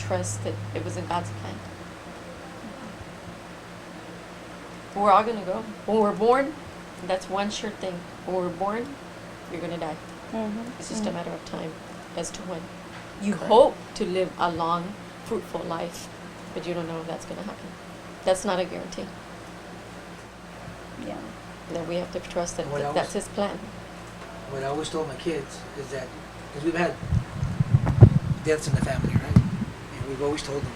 trust that it was in God's plan. We're all gonna go. When we're born, that's one sure thing. When we're born, you're gonna die. It's just a matter of time as to when. You hope to live a long, fruitful life, but you don't know if that's gonna happen. That's not a guarantee. Yeah. That we have to trust that What else? that's His plan. What I always told my kids is that, because we've had deaths in the family, right? And we've always told them,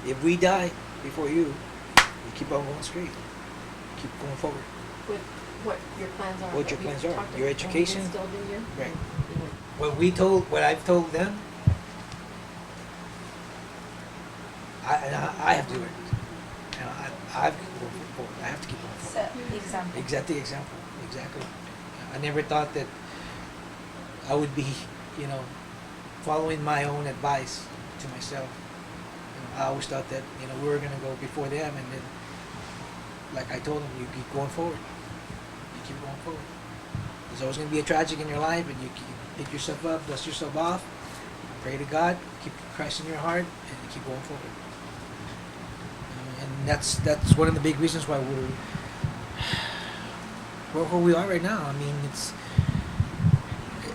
if we die before you keep on going straight. Keep going forward. With what your plans are. What your plans are. Your education. Right. Mm-hmm. What I've told them, I have to do it. And I have to keep going forward. I have to keep going forward. Set the example. Exactly, example. Exactly. I never thought that I would be, following my own advice to myself. I always thought that, we were going to go before them, and then, like I told them, you keep going forward. You keep going forward. There's always going to be a tragic in your life, and you pick yourself up, dust yourself off, pray to God, keep Christ in your heart, and you keep going forward. And that's one of the big reasons why we're where we are right now. I mean,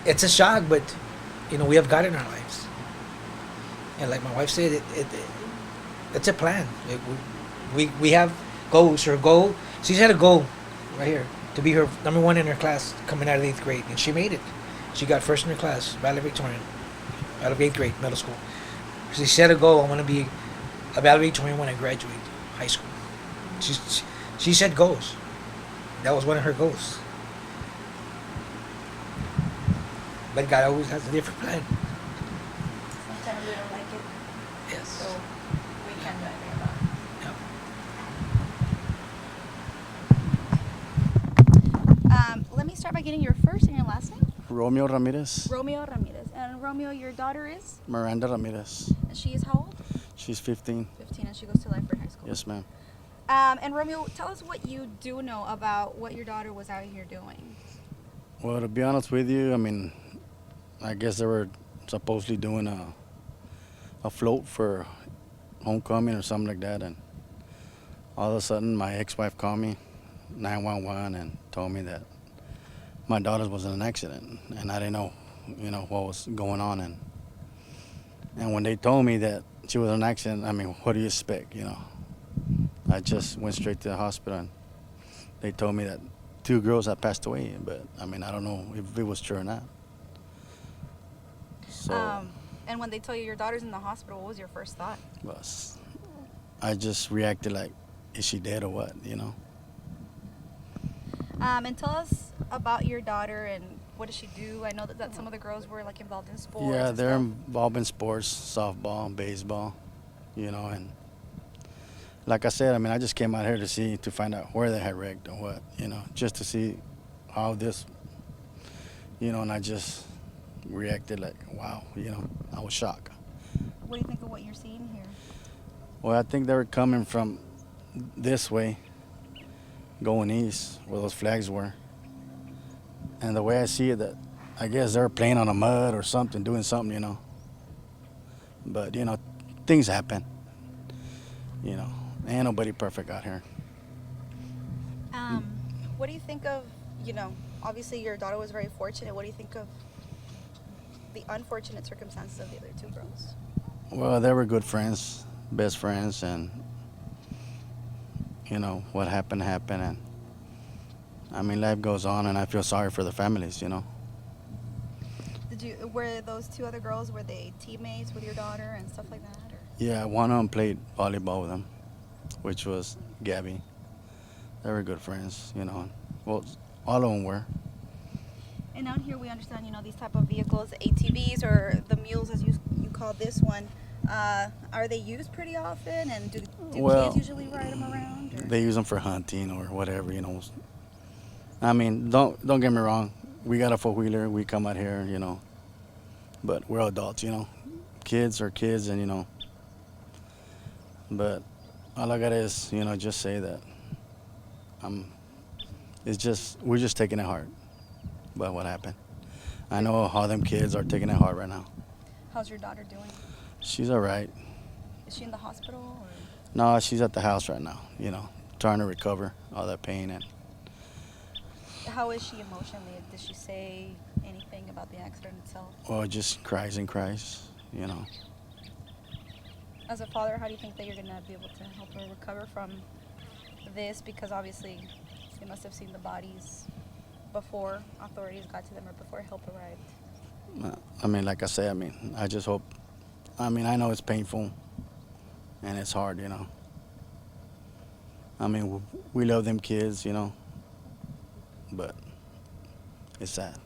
it's a shock, but we have God in our lives, and like my wife said, it's a plan. We have goals. Her goal, she's had a goal right here to be her number one in her class coming out of 8th grade, and she made it. She got first in her class, valedictorian, out of 8th grade, middle school. She set a goal: I want to be a valedictorian when I graduate high school. She set goals. That was one of her goals. But God always has a different plan. Sometimes we don't like it, Yes. so we can't do anything about it. Let me start by getting your first and your last name. Romeo Ramirez. Romeo Ramirez. And Romeo, your daughter is? Miranda Ramirez. And she is how old? She's 15. 15, and she goes to Lyford High School. Yes, ma'am. And Romeo, tell us what you do know about what your daughter was out here doing. Well, to be honest with you, I mean, I guess they were supposedly doing a float for homecoming or something like that, and all of a sudden my ex-wife called me, 911, and told me that my daughter was in an accident, and I didn't know, what was going on, and when they told me that she was in an accident, I mean, what do you expect, I just went straight to the hospital, and they told me that 2 girls had passed away, but I mean, I don't know if it was true or not. So, And when they tell you your daughter's in the hospital, what was your first thought? I just reacted like, is she dead or what, And tell us about your daughter and what does she do? I know that some of the girls were like involved in sports. Yeah, and they're stuff. involved in sports, softball, baseball, and like I said, I mean, I just came out here to find out where they had wrecked or what, just to see how this, and I just reacted like, wow, I was shocked. What do you think of what you're seeing here? Well, I think they were coming from this way, going east, where those flags were. And the way I see it, that I guess they were playing on the mud or something, doing something, But, things happen, Ain't nobody perfect out here. What do you think of, obviously your daughter was very fortunate. What do you think of the unfortunate circumstances of the other 2 girls? Well, they were good friends, best friends, and, what happened, and, I mean, life goes on, and I feel sorry for the families, Were those 2 other girls, were they teammates with your daughter and stuff like that? Or? Yeah, one of them played volleyball with them, which was Gabby. They were good friends, Well, all of them were. And out here we understand, these type of vehicles, ATVs or the mules as you call this one, are they used pretty often? And do kids usually ride them around? Or? They use them for hunting or whatever, I mean, don't get me wrong. We got a 4-wheeler. We come out here, But we're adults, Kids are kids, and, But all I got is, just say that we're just taking it hard by what happened. I know how them kids are taking it hard right now. How's your daughter doing? She's all right. Is she in the hospital? Or? No, she's at the house right now, you know, trying to recover all that pain. And How is she emotionally? Did she say anything about the accident itself? well, just cries and cries, you know. As a father, how do you think that you're going to be able to help her recover from this? Because obviously they must have seen the bodies before authorities got to them or before help arrived. I mean, like I say, I mean, I just hope, I mean, I know it's painful and it's hard, you know. I mean, we love them kids, you know, but it's sad.